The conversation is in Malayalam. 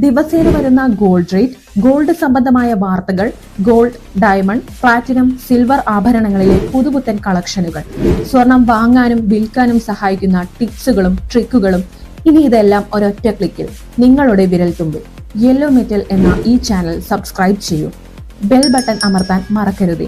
ദിവസേന വരുന്ന ഗോൾഡ് റേറ്റ്, ഗോൾഡ് സംബന്ധമായ വാർത്തകൾ, ഗോൾഡ്, ഡയമണ്ട്, പ്ലാറ്റിനം, സിൽവർ ആഭരണങ്ങളിലെ പുതുപുത്തൻ കളക്ഷനുകൾ, സ്വർണം വാങ്ങാനും വിൽക്കാനും സഹായിക്കുന്ന ടിപ്സുകളും ട്രിക്കുകളും, ഇനി ഇതെല്ലാം ഒരൊറ്റ ക്ലിക്കിൽ നിങ്ങളുടെ വിരൽത്തുമ്പിൽ. യെല്ലോ മെറ്റൽ എന്ന ഈ ചാനൽ സബ്സ്ക്രൈബ് ചെയ്യൂ. ബെൽ ബട്ടൺ അമർത്താൻ മറക്കരുതേ.